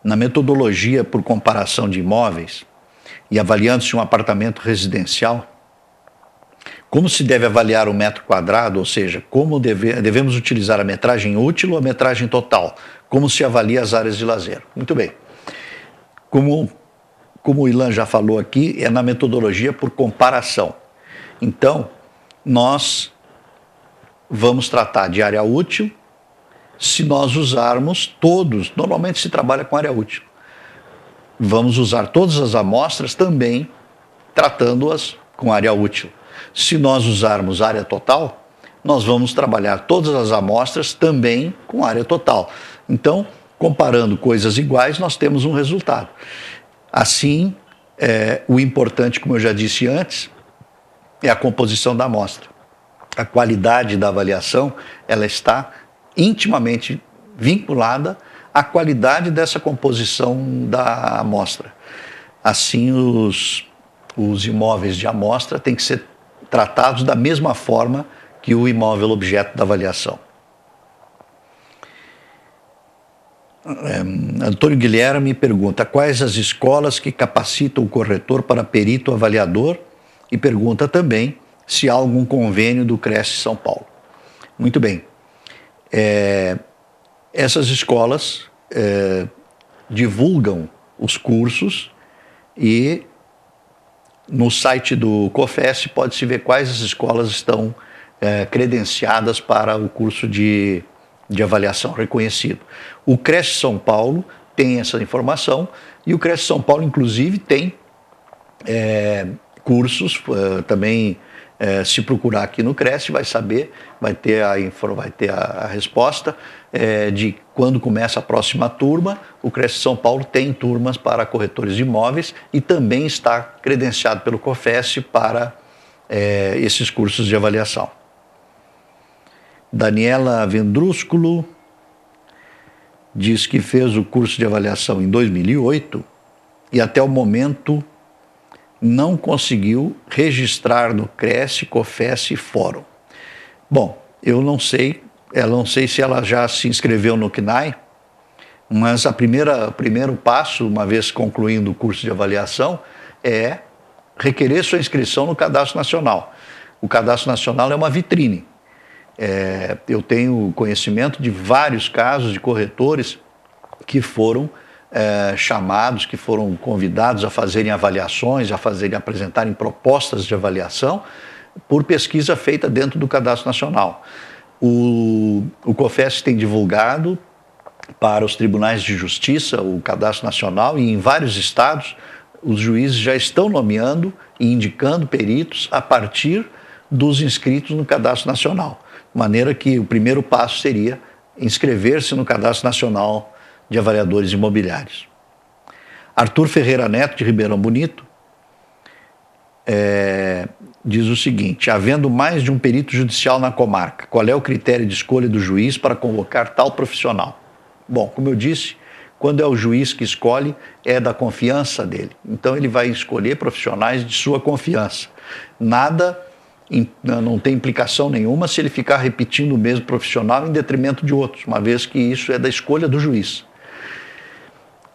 Na metodologia por comparação de imóveis e avaliando-se um apartamento residencial, como se deve avaliar o metro quadrado, ou seja, como devemos utilizar a metragem útil ou a metragem total? Como se avalia as áreas de lazer? Muito bem. Como como o Ilan já falou aqui, é na metodologia por comparação. Então, nós vamos tratar de área útil se nós usarmos todos, normalmente se trabalha com área útil. Vamos usar todas as amostras também tratando-as com área útil. Se nós usarmos área total, nós vamos trabalhar todas as amostras também com área total. Então, comparando coisas iguais, nós temos um resultado. Assim, o importante, como eu já disse antes, é a composição da amostra. A qualidade da avaliação, ela está intimamente vinculada à qualidade dessa composição da amostra. Assim, os imóveis de amostra têm que ser tratados da mesma forma que o imóvel objeto da avaliação. Antônio Guilherme pergunta quais as escolas que capacitam o corretor para perito avaliador e pergunta também se há algum convênio do Cresce São Paulo. Muito bem. Essas escolas divulgam os cursos e no site do COFES pode-se ver quais as escolas estão credenciadas para o curso de avaliação reconhecido. O Cresce São Paulo tem essa informação e o Cresce São Paulo, inclusive, tem cursos também. Se procurar aqui no Cresce, vai saber, vai ter a resposta de quando começa a próxima turma. O Cresce São Paulo tem turmas para corretores de imóveis e também está credenciado pelo COFES para esses cursos de avaliação. Daniela Vendrúsculo diz que fez o curso de avaliação em 2008 e até o momento não conseguiu registrar no Cresce, COFES e Fórum. Bom, eu não sei se ela já se inscreveu no CNAE, mas o primeiro passo, uma vez concluindo o curso de avaliação, é requerer sua inscrição no Cadastro Nacional. O Cadastro Nacional é uma vitrine. Eu tenho conhecimento de vários casos de corretores que foram chamados, que foram convidados a fazerem avaliações, apresentarem propostas de avaliação por pesquisa feita dentro do Cadastro Nacional. O COFES tem divulgado para os tribunais de justiça o Cadastro Nacional e em vários estados os juízes já estão nomeando e indicando peritos a partir dos inscritos no Cadastro Nacional. De maneira que o primeiro passo seria inscrever-se no Cadastro Nacional de Avaliadores Imobiliários. Arthur Ferreira Neto, de Ribeirão Bonito, diz o seguinte: havendo mais de um perito judicial na comarca, qual é o critério de escolha do juiz para convocar tal profissional? Bom, como eu disse, quando é o juiz que escolhe, é da confiança dele. Então ele vai escolher profissionais de sua confiança. Não tem implicação nenhuma se ele ficar repetindo o mesmo profissional em detrimento de outros, uma vez que isso é da escolha do juiz.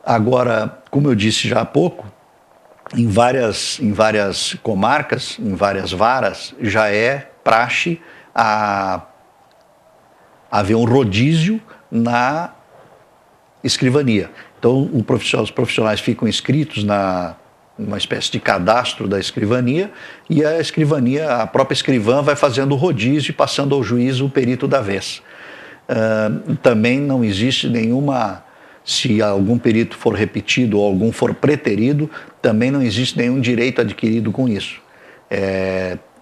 Agora, como eu disse já há pouco, em várias comarcas, em várias varas, já é praxe haver um rodízio na escrivania. Então, os profissionais ficam inscritos numa espécie de cadastro da escrivania e a própria escrivã vai fazendo o rodízio e passando ao juiz o perito da vez. Também não existe nenhuma... Se algum perito for repetido ou algum for preterido, também não existe nenhum direito adquirido com isso.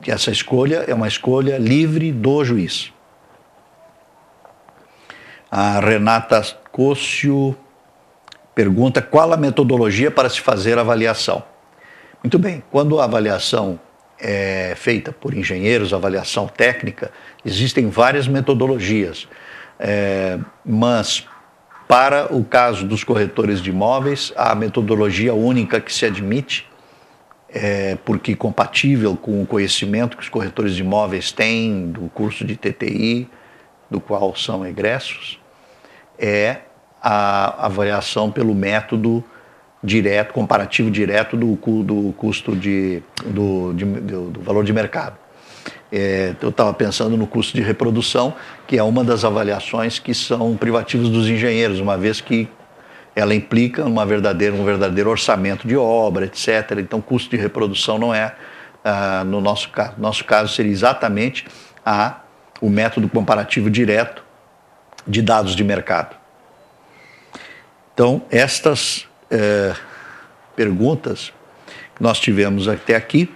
Essa escolha é uma escolha livre do juiz. A Renata Cócio pergunta qual a metodologia para se fazer a avaliação. Muito bem, quando a avaliação é feita por engenheiros, avaliação técnica, existem várias metodologias, mas para o caso dos corretores de imóveis, a metodologia única que se admite, porque compatível com o conhecimento que os corretores de imóveis têm do curso de TTI, do qual são egressos, é a avaliação pelo método direto, comparativo direto do custo do valor de mercado. Eu estava pensando no custo de reprodução, que é uma das avaliações que são privativos dos engenheiros, uma vez que ela implica um verdadeiro orçamento de obra, etc. Então, custo de reprodução não é no nosso caso. No nosso caso seria exatamente o método comparativo direto de dados de mercado. Então, estas perguntas que nós tivemos até aqui,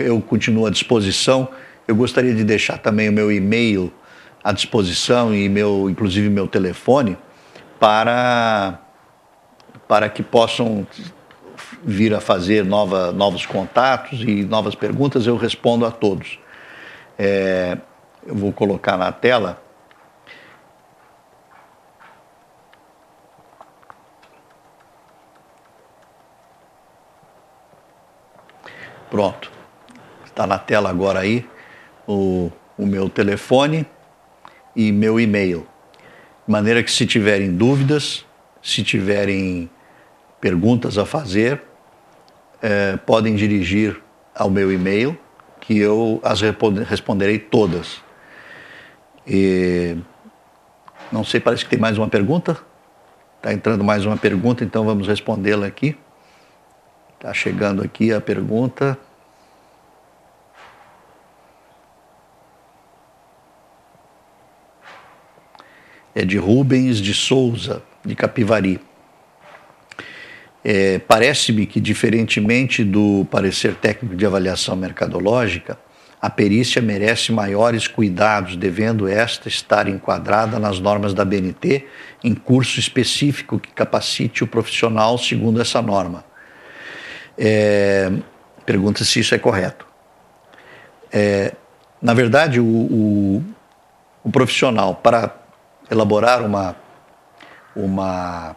eu continuo à disposição. Eu gostaria de deixar também o meu e-mail à disposição e inclusive meu telefone para que possam vir a fazer novos contatos e novas perguntas. Eu respondo a todos. Eu vou colocar na tela. Pronto. Está na tela agora aí o meu telefone e meu e-mail. De maneira que, se tiverem dúvidas, se tiverem perguntas a fazer, podem dirigir ao meu e-mail, que eu as responderei todas. E não sei, parece que tem mais uma pergunta. Está entrando mais uma pergunta, então vamos respondê-la aqui. Está chegando aqui a pergunta. É de Rubens de Souza, de Capivari. Parece-me que, diferentemente do parecer técnico de avaliação mercadológica, a perícia merece maiores cuidados, devendo esta estar enquadrada nas normas da ABNT em curso específico que capacite o profissional segundo essa norma. Pergunta se isso é correto. Na verdade, o profissional, para elaborar uma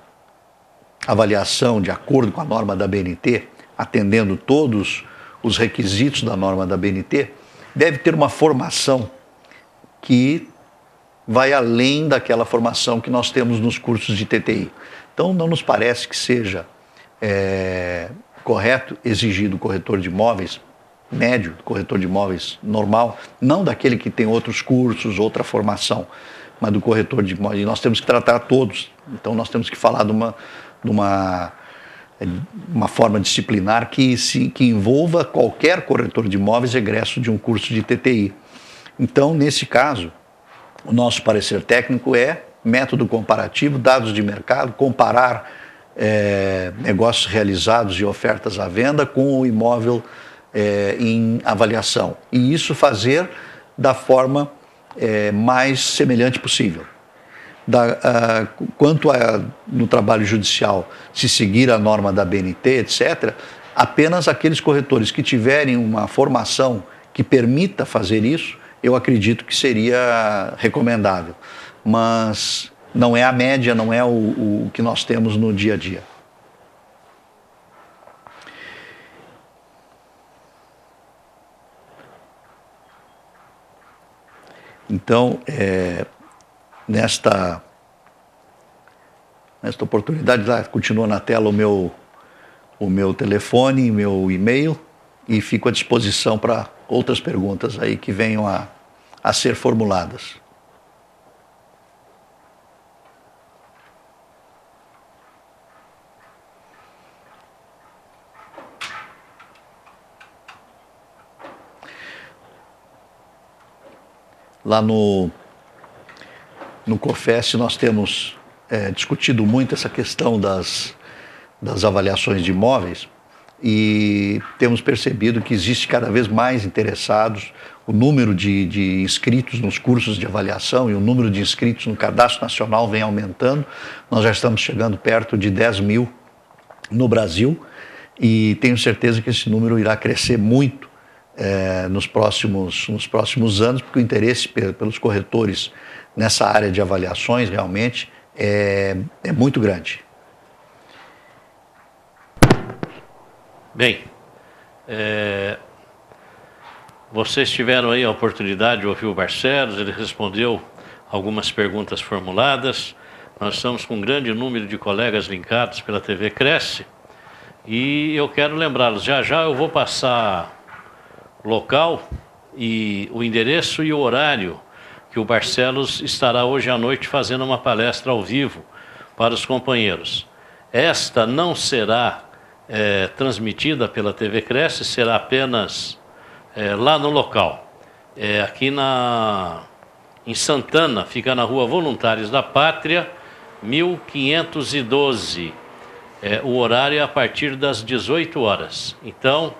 avaliação de acordo com a norma da ABNT, atendendo todos os requisitos da norma da ABNT, deve ter uma formação que vai além daquela formação que nós temos nos cursos de TTI. Então, não nos parece que seja correto exigir do corretor de imóveis médio, do corretor de imóveis normal, não daquele que tem outros cursos, outra formação, mas do corretor de imóveis. E nós temos que tratar todos. Então, nós temos que falar de uma forma disciplinar que envolva qualquer corretor de imóveis egresso de um curso de TTI. Então, nesse caso, o nosso parecer técnico é método comparativo, dados de mercado, comparar negócios realizados e ofertas à venda com o imóvel em avaliação. E isso fazer da forma mais semelhante possível. Quanto no trabalho judicial, se seguir a norma da ABNT, etc., apenas aqueles corretores que tiverem uma formação que permita fazer isso, eu acredito que seria recomendável. Mas não é a média, não é o que nós temos no dia a dia. Então, nesta oportunidade, lá continua na tela o meu telefone, meu e-mail, e fico à disposição para outras perguntas aí que venham a ser formuladas. Lá no COFES nós temos discutido muito essa questão das avaliações de imóveis e temos percebido que existe cada vez mais interessados. O número de inscritos nos cursos de avaliação e o número de inscritos no Cadastro Nacional vem aumentando. Nós já estamos chegando perto de 10 mil no Brasil e tenho certeza que esse número irá crescer muito nos próximos anos, porque o interesse pelos corretores nessa área de avaliações realmente é muito grande. Bem, vocês tiveram aí a oportunidade de ouvir o Barcelos, ele respondeu algumas perguntas formuladas. Nós estamos com um grande número de colegas linkados pela TV Cresce e eu quero lembrá-los, já eu vou passar local e o endereço e o horário que o Barcelos estará hoje à noite fazendo uma palestra ao vivo para os companheiros. Esta não será transmitida pela TV Cresce, será apenas lá no local. Aqui em Santana, fica na Rua Voluntários da Pátria, 1512. O horário é a partir das 18 horas. Então,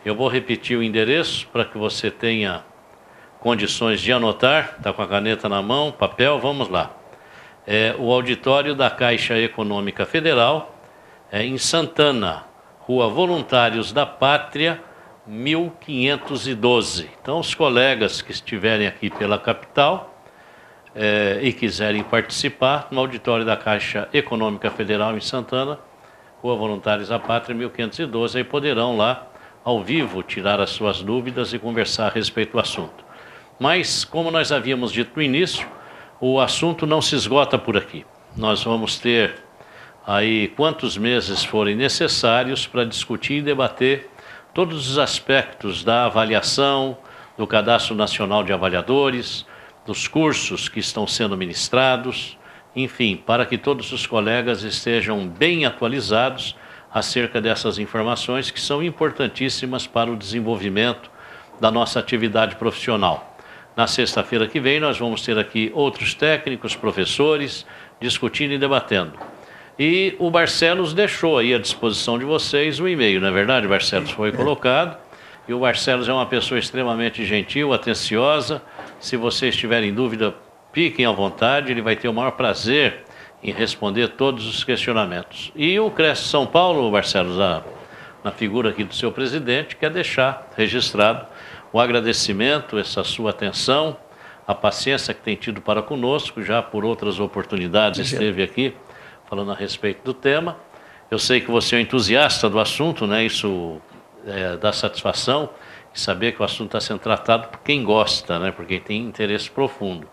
eu vou repetir o endereço para que você tenha condições de anotar. Está com a caneta na mão, papel, vamos lá. O auditório da Caixa Econômica Federal, em Santana, Rua Voluntários da Pátria, 1512. Então, os colegas que estiverem aqui pela capital e quiserem participar, no auditório da Caixa Econômica Federal em Santana, Rua Voluntários da Pátria, 1512, aí poderão lá, ao vivo, tirar as suas dúvidas e conversar a respeito do assunto. Mas, como nós havíamos dito no início, o assunto não se esgota por aqui. Nós vamos ter aí quantos meses forem necessários para discutir e debater todos os aspectos da avaliação, do Cadastro Nacional de Avaliadores, dos cursos que estão sendo ministrados, enfim, para que todos os colegas estejam bem atualizados acerca dessas informações que são importantíssimas para o desenvolvimento da nossa atividade profissional. Na sexta-feira que vem nós vamos ter aqui outros técnicos, professores, discutindo e debatendo. E o Barcelos deixou aí à disposição de vocês o e-mail, não é verdade, Barcelos? Foi colocado. E o Barcelos é uma pessoa extremamente gentil, atenciosa. Se vocês tiverem dúvida, fiquem à vontade, ele vai ter o maior prazer em responder todos os questionamentos. E o Cresce São Paulo, Barcelos, na figura aqui do seu presidente, quer deixar registrado o agradecimento, essa sua atenção, a paciência que tem tido para conosco, já por outras oportunidades esteve aqui falando a respeito do tema. Eu sei que você é um entusiasta do assunto, né? Isso dá satisfação, e saber que o assunto está sendo tratado por quem gosta, né? Por quem tem interesse profundo.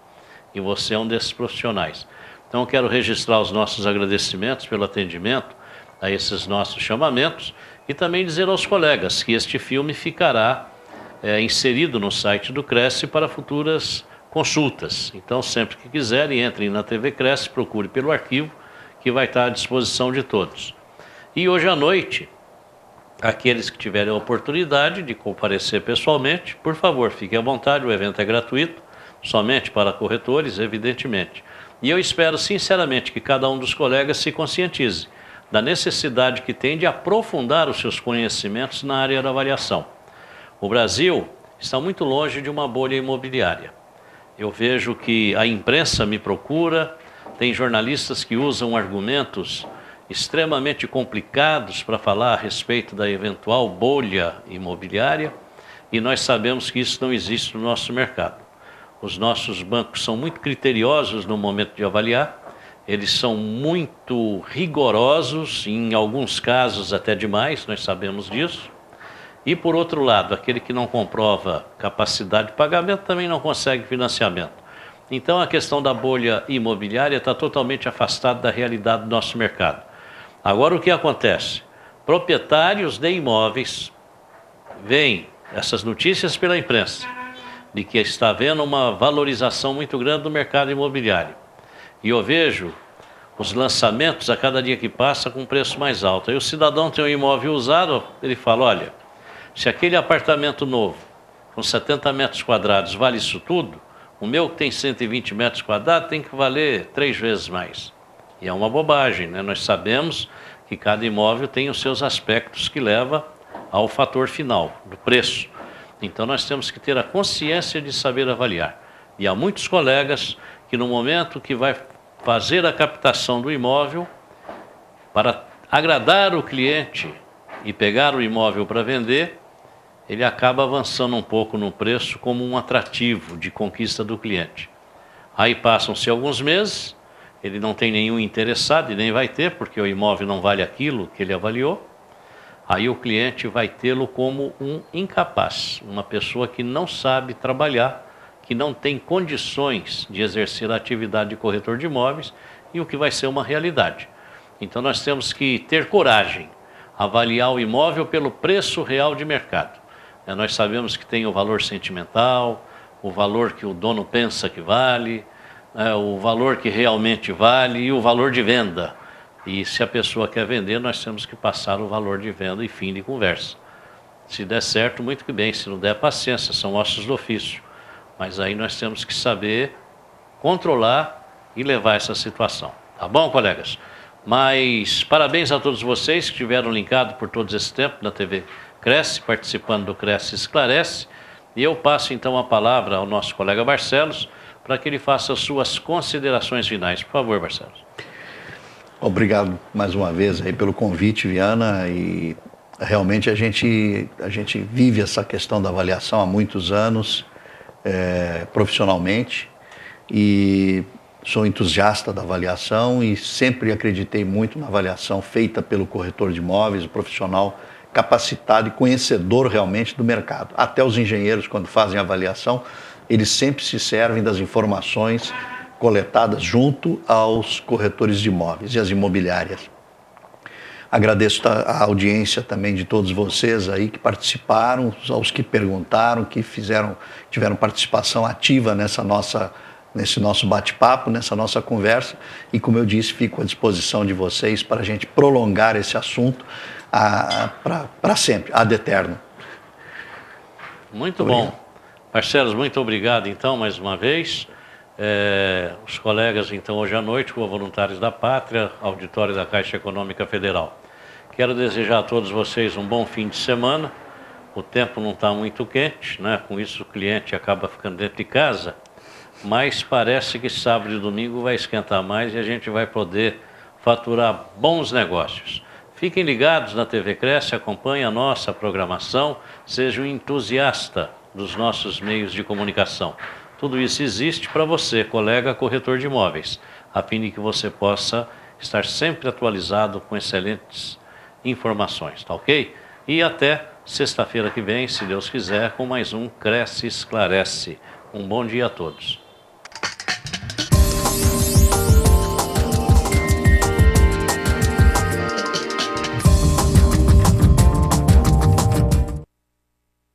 E você é um desses profissionais. Então eu quero registrar os nossos agradecimentos pelo atendimento a esses nossos chamamentos e também dizer aos colegas que este filme ficará inserido no site do Cresce para futuras consultas. Então, sempre que quiserem, entrem na TV Cresce, procure pelo arquivo, que vai estar à disposição de todos. E hoje à noite, aqueles que tiverem a oportunidade de comparecer pessoalmente, por favor, fiquem à vontade, o evento é gratuito, somente para corretores, evidentemente. E eu espero, sinceramente, que cada um dos colegas se conscientize da necessidade que tem de aprofundar os seus conhecimentos na área da avaliação. O Brasil está muito longe de uma bolha imobiliária. Eu vejo que a imprensa me procura, tem jornalistas que usam argumentos extremamente complicados para falar a respeito da eventual bolha imobiliária, e nós sabemos que isso não existe no nosso mercado. Os nossos bancos são muito criteriosos no momento de avaliar, eles são muito rigorosos, em alguns casos até demais, nós sabemos disso. E, por outro lado, aquele que não comprova capacidade de pagamento também não consegue financiamento. Então, a questão da bolha imobiliária está totalmente afastada da realidade do nosso mercado. Agora, o que acontece? Proprietários de imóveis veem essas notícias pela imprensa, de que está havendo uma valorização muito grande do mercado imobiliário. E eu vejo os lançamentos a cada dia que passa com preço mais alto. Aí o cidadão tem um imóvel usado, ele fala, olha, se aquele apartamento novo, com 70 metros quadrados, vale isso tudo, o meu que tem 120 metros quadrados tem que valer 3 vezes mais. E é uma bobagem, né? Nós sabemos que cada imóvel tem os seus aspectos que levam ao fator final, do preço. Então nós temos que ter a consciência de saber avaliar. E há muitos colegas que no momento que vai fazer a captação do imóvel, para agradar o cliente e pegar o imóvel para vender, ele acaba avançando um pouco no preço como um atrativo de conquista do cliente. Aí passam-se alguns meses, ele não tem nenhum interessado e nem vai ter, porque o imóvel não vale aquilo que ele avaliou. Aí o cliente vai tê-lo como um incapaz, uma pessoa que não sabe trabalhar, que não tem condições de exercer a atividade de corretor de imóveis, e o que vai ser uma realidade. Então nós temos que ter coragem, avaliar o imóvel pelo preço real de mercado. Nós sabemos que tem o valor sentimental, o valor que o dono pensa que vale, o valor que realmente vale e o valor de venda. E se a pessoa quer vender, nós temos que passar o valor de venda e fim de conversa. Se der certo, muito que bem. Se não der, paciência, são ossos do ofício. Mas aí nós temos que saber controlar e levar essa situação. Tá bom, colegas? Mas parabéns a todos vocês que estiveram linkados por todo esse tempo na TV Cresce, participando do Cresce Esclarece. E eu passo então a palavra ao nosso colega Barcelos para que ele faça as suas considerações finais. Por favor, Barcelos. Obrigado mais uma vez aí pelo convite, Viana, e realmente a gente vive essa questão da avaliação há muitos anos, profissionalmente, e sou entusiasta da avaliação e sempre acreditei muito na avaliação feita pelo corretor de imóveis, o profissional capacitado e conhecedor realmente do mercado. Até os engenheiros, quando fazem avaliação, eles sempre se servem das informações coletadas junto aos corretores de imóveis e às imobiliárias. Agradeço a audiência também de todos vocês aí que participaram, aos que perguntaram, que tiveram participação ativa nesse nosso bate-papo, nessa nossa conversa. E como eu disse, fico à disposição de vocês para a gente prolongar esse assunto para sempre, ad eterno. Muito bom. Barcelos, muito obrigado então mais uma vez. Os colegas então hoje à noite com Voluntários da Pátria, auditório da Caixa Econômica Federal. Quero desejar a todos vocês um bom fim de semana. O tempo não está muito quente, né? Com isso o cliente acaba ficando dentro de casa, mas parece que sábado e domingo vai esquentar mais e a gente vai poder faturar bons negócios. Fiquem ligados na TV Cresce, acompanhem a nossa programação, seja um entusiasta dos nossos meios de comunicação. Tudo isso existe para você, colega corretor de imóveis, a fim de que você possa estar sempre atualizado com excelentes informações, tá ok? E até sexta-feira que vem, se Deus quiser, com mais um Cresce Esclarece. Um bom dia a todos.